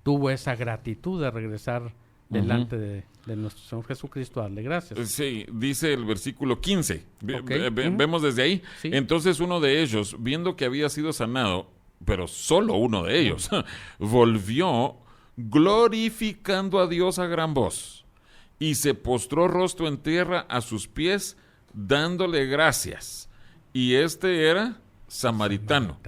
tuvo esa gratitud de regresar delante de nuestro Señor Jesucristo a darle gracias. Sí, dice el versículo 15. Ok. Vemos desde ahí. Sí. Entonces uno de ellos, viendo que había sido sanado, pero solo uno de ellos, volvió glorificando a Dios a gran voz y se postró rostro en tierra a sus pies, dándole gracias. Y este era samaritano.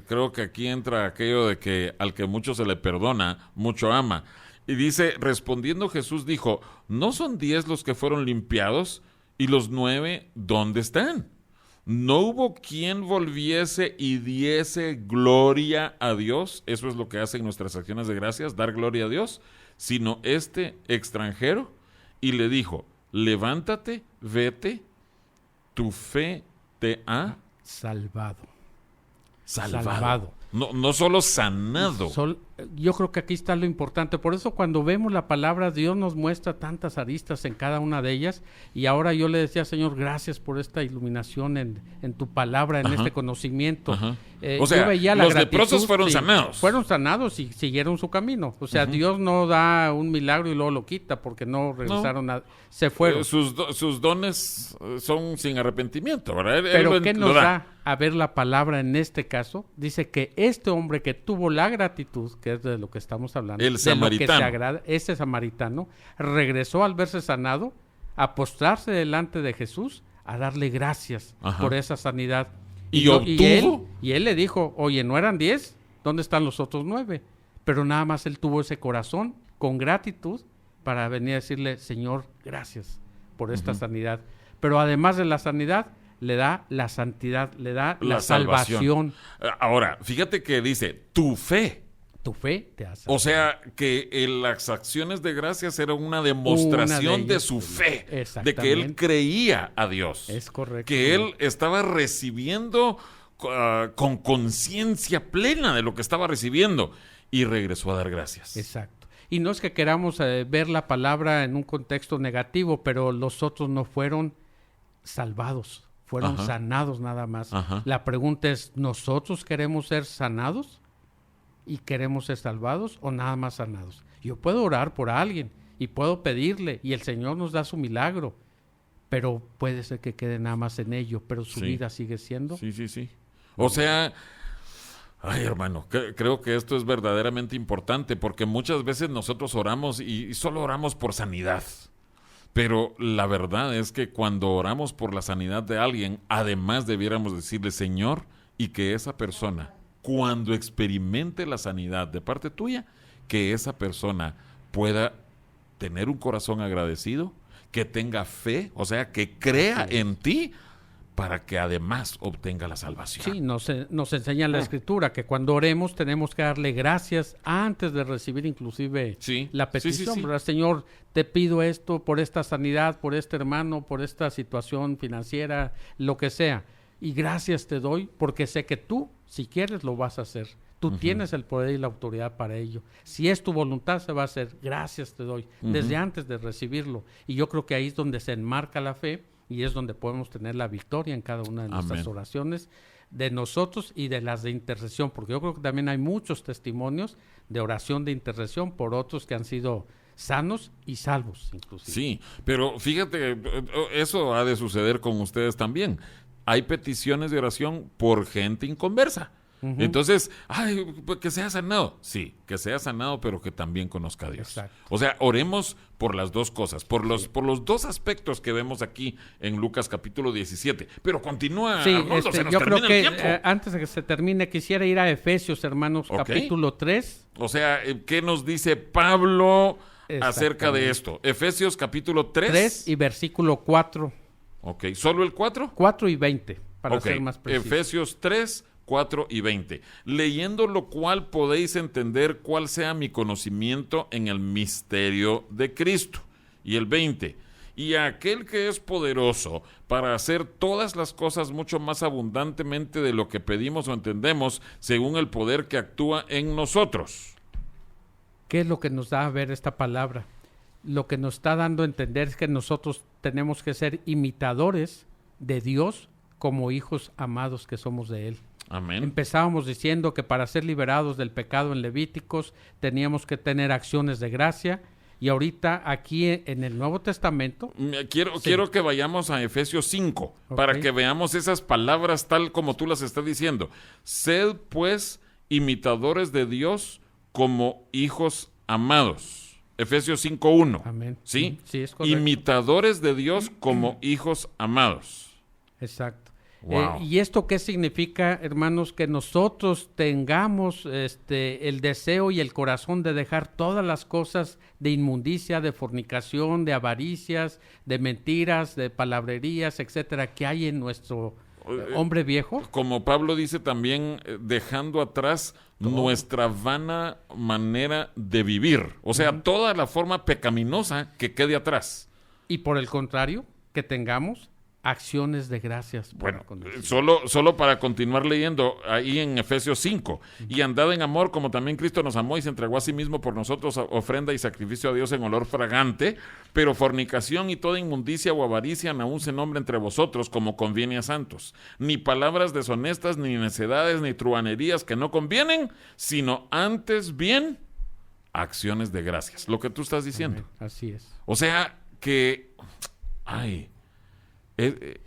Creo que aquí entra aquello de que al que mucho se le perdona, mucho ama. Y dice, respondiendo Jesús dijo, ¿no son 10 los que fueron limpiados? ¿Y los 9 dónde están? No hubo quien volviese y diese gloria a Dios. Eso es lo que hacen nuestras acciones de gracias, dar gloria a Dios. Sino este extranjero, y le dijo, levántate, vete, tu fe te ha Salvado. salvado. No solo sanado. Yo creo que aquí está lo importante. Por eso cuando vemos la palabra, Dios nos muestra tantas aristas en cada una de ellas. Y ahora yo le decía, Señor, gracias por esta iluminación en tu palabra, en Ajá. este conocimiento. Ajá. Yo O sea, veía la los gratitud, leprosos fueron sí, sanados. Fueron sanados y siguieron su camino. O sea, Dios no da un milagro y luego lo quita porque no regresaron se fueron. Sus dones son sin arrepentimiento, ¿verdad? Pero ¿qué nos da a ver la palabra en este caso? Dice que este hombre que tuvo la gratitud, que es de lo que estamos hablando, El de lo que se samaritano. agrada, ese samaritano regresó al verse sanado, a postrarse delante de Jesús, a darle gracias Ajá. por esa sanidad. ¿Y no- obtuvo? y él le dijo, oye, ¿no eran 10? ¿Dónde están los otros 9? Pero nada más él tuvo ese corazón con gratitud para venir a decirle, Señor, gracias por esta sanidad. Pero además de la sanidad, le da la santidad, le da la salvación. Ahora, fíjate que dice, tu fe. Tu fe te hace. O sea, que las acciones de gracias eran una demostración de ellas, su fe, de exactamente. que él creía a Dios, Es correcto. que él estaba recibiendo con conciencia plena de lo que estaba recibiendo y regresó a dar gracias. Exacto. Y no es que queramos ver la palabra en un contexto negativo, pero los otros no fueron salvados, fueron Ajá. sanados nada más. Ajá. La pregunta es, ¿nosotros queremos ser sanados y queremos ser salvados o nada más sanados? Yo puedo orar por alguien y puedo pedirle y el Señor nos da su milagro, pero puede ser que quede nada más en ello, pero su Sí. vida sigue siendo. Sí. O sea, ay, hermano, creo que esto es verdaderamente importante porque muchas veces nosotros oramos y solo oramos por sanidad. Pero la verdad es que cuando oramos por la sanidad de alguien, además debiéramos decirle, Señor, y que esa persona, cuando experimente la sanidad de parte tuya, que esa persona pueda tener un corazón agradecido, que tenga fe, o sea, que crea en ti, para que además obtenga la salvación. Sí, nos enseña la Escritura que cuando oremos tenemos que darle gracias antes de recibir inclusive Sí, la sí, petición, sí, sí. ¿verdad? Señor, te pido esto por esta sanidad, por este hermano, por esta situación financiera, lo que sea. Y gracias te doy porque sé que tú, si quieres, lo vas a hacer. Tú tienes el poder y la autoridad para ello. Si es tu voluntad, se va a hacer. Gracias te doy, desde antes de recibirlo. Y yo creo que ahí es donde se enmarca la fe y es donde podemos tener la victoria en cada una de nuestras Amén. oraciones, de nosotros y de las de intercesión, porque yo creo que también hay muchos testimonios de oración de intercesión por otros que han sido sanos y salvos, inclusive. Sí, pero fíjate, eso ha de suceder con ustedes también. Hay peticiones de oración por gente inconversa. Entonces, ay, pues que sea sanado. Sí, que sea sanado, pero que también conozca a Dios. Exacto. O sea, oremos por las dos cosas, por los dos aspectos que vemos aquí en Lucas capítulo 17. Pero continúa, Sí, Arnoldo, se nos yo creo termina que el tiempo. antes de que se termine quisiera ir a Efesios, hermanos, Ok. capítulo 3. O sea, ¿qué nos dice Pablo acerca de esto? Efesios capítulo 3. 3 y versículo 4, Ok, ¿solo el 4? 4 y 20, para Ok, ser más preciso. Efesios 3, 4 y 20. Leyendo lo cual podéis entender cuál sea mi conocimiento en el misterio de Cristo. Y el 20. Y a aquel que es poderoso para hacer todas las cosas mucho más abundantemente de lo que pedimos o entendemos, según el poder que actúa en nosotros. ¿Qué es lo que nos da a ver esta palabra? Lo que nos está dando a entender es que nosotros tenemos que ser imitadores de Dios como hijos amados que somos de Él. Amén. Empezábamos diciendo que para ser liberados del pecado en Levíticos teníamos que tener acciones de gracia, y ahorita aquí en el Nuevo Testamento Quiero que vayamos a Efesios 5 Ok. para que veamos esas palabras tal como tú las estás diciendo. Sed pues imitadores de Dios como hijos amados. Efesios 5:1. Amén. ¿Sí? Ujú. Sí, es correcto. Imitadores de Dios como hijos amados. Exacto. Wow. ¿Y esto qué significa, hermanos? Que nosotros tengamos el deseo y el corazón de dejar todas las cosas de inmundicia, de fornicación, de avaricias, de mentiras, de palabrerías, etcétera, que hay en nuestro hombre viejo. Como Pablo dice también, dejando atrás nuestra vana manera de vivir. O sea, toda la forma pecaminosa que quede atrás. Y por el contrario, que tengamos acciones de gracias. por Bueno, acontecer. solo para continuar leyendo ahí en Efesios 5. Y andad en amor como también Cristo nos amó y se entregó a sí mismo por nosotros, ofrenda y sacrificio a Dios en olor fragante. Pero fornicación y toda inmundicia o avaricia aún se nombre entre vosotros como conviene a santos. Ni palabras deshonestas, ni necedades, ni truhanerías que no convienen, sino antes bien acciones de gracias. Lo que tú estás diciendo. Amén. Así es. O sea que... Ay...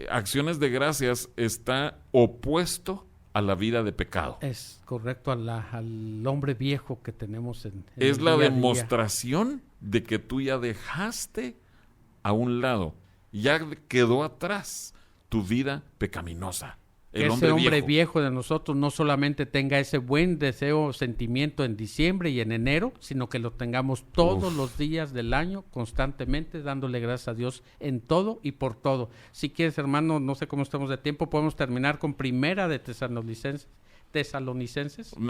acciones de gracias está opuesto a la vida de pecado. Es correcto al hombre viejo que tenemos en Es el la día a día. demostración de que tú ya dejaste a un lado, ya quedó atrás tu vida pecaminosa. Que El ese hombre viejo. viejo de nosotros no solamente tenga ese buen deseo, sentimiento en diciembre y en enero, sino que lo tengamos todos los días del año, constantemente, dándole gracias a Dios en todo y por todo. Si quieres, hermano, no sé cómo estamos de tiempo, podemos terminar con Primera de Tesalonicenses.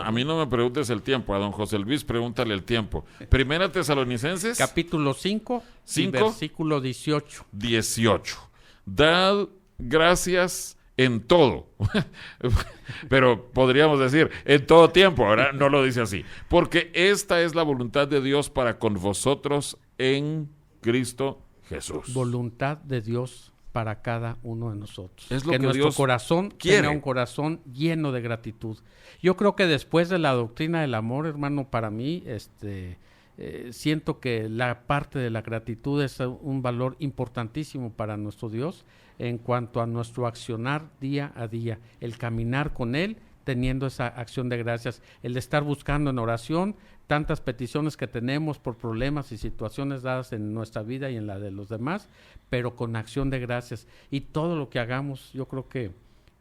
A mí no me preguntes el tiempo, a don José Luis pregúntale el tiempo. Primera Tesalonicenses Capítulo 5, y 5, versículo 18. 18. Dad gracias en todo. Pero podríamos decir en todo tiempo, ahora no lo dice así. Porque esta es la voluntad de Dios para con vosotros en Cristo Jesús. Voluntad de Dios para cada uno de nosotros. Es lo que que nuestro Dios corazón quiere. tenga un corazón lleno de gratitud. Yo creo que después de la doctrina del amor, hermano, para mí, siento que la parte de la gratitud es un valor importantísimo para nuestro Dios en cuanto a nuestro accionar día a día, el caminar con Él, teniendo esa acción de gracias, el estar buscando en oración tantas peticiones que tenemos por problemas y situaciones dadas en nuestra vida y en la de los demás, pero con acción de gracias. Y todo lo que hagamos, yo creo que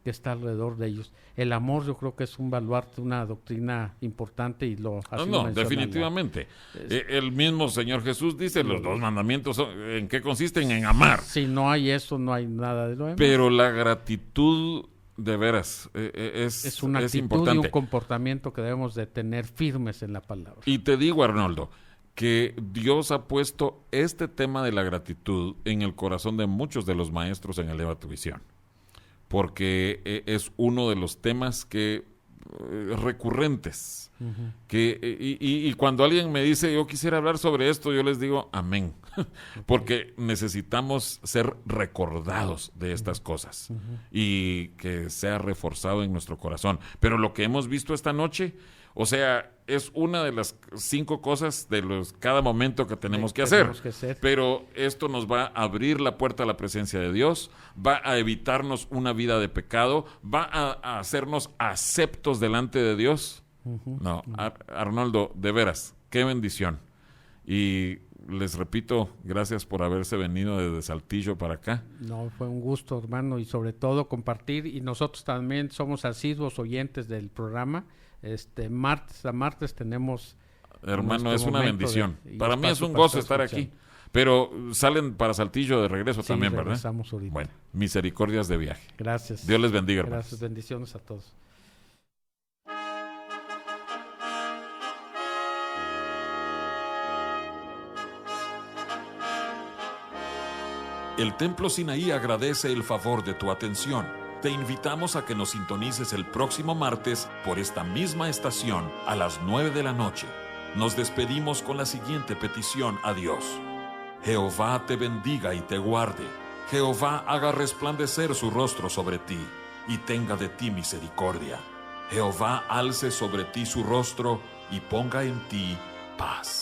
está alrededor de ellos. El amor, yo creo que es un baluarte, una doctrina importante y lo así lo No, menciona definitivamente. El mismo Señor Jesús dice, los dos mandamientos, ¿en qué consisten? En amar. Si no hay eso, no hay nada de lo demás. Pero la gratitud, de veras, Es una actitud y importante. un comportamiento que debemos de tener firmes en la palabra. Y te digo, Arnoldo, que Dios ha puesto este tema de la gratitud en el corazón de muchos de los maestros en Eleva tu Visión. Porque es uno de los temas que recurrentes. Y cuando alguien me dice, yo quisiera hablar sobre esto, yo les digo, amén. Porque necesitamos ser recordados de estas cosas y que sea reforzado en nuestro corazón. Pero lo que hemos visto esta noche, o sea, es una de las 5 cosas de cada momento que tenemos que hacer. Pero esto nos va a abrir la puerta a la presencia de Dios, va a evitarnos una vida de pecado, va a hacernos aceptos delante de Dios. No, Arnoldo, de veras, qué bendición. Y les repito, gracias por haberse venido desde Saltillo para acá. No, fue un gusto, hermano, y sobre todo compartir, y nosotros también somos asiduos oyentes del programa. Martes a martes tenemos... Hermano, es una bendición. Para mí es un gozo estar aquí. Pero salen para Saltillo de regreso también, ¿verdad? Ahorita. Bueno, misericordias de viaje. Gracias. Dios les bendiga, hermanos. Gracias, bendiciones a todos. El Templo Sinaí agradece el favor de tu atención. Te invitamos a que nos sintonices el próximo martes por esta misma estación a las 9 de la noche. Nos despedimos con la siguiente petición a Dios. Jehová te bendiga y te guarde. Jehová haga resplandecer su rostro sobre ti y tenga de ti misericordia. Jehová alce sobre ti su rostro y ponga en ti paz.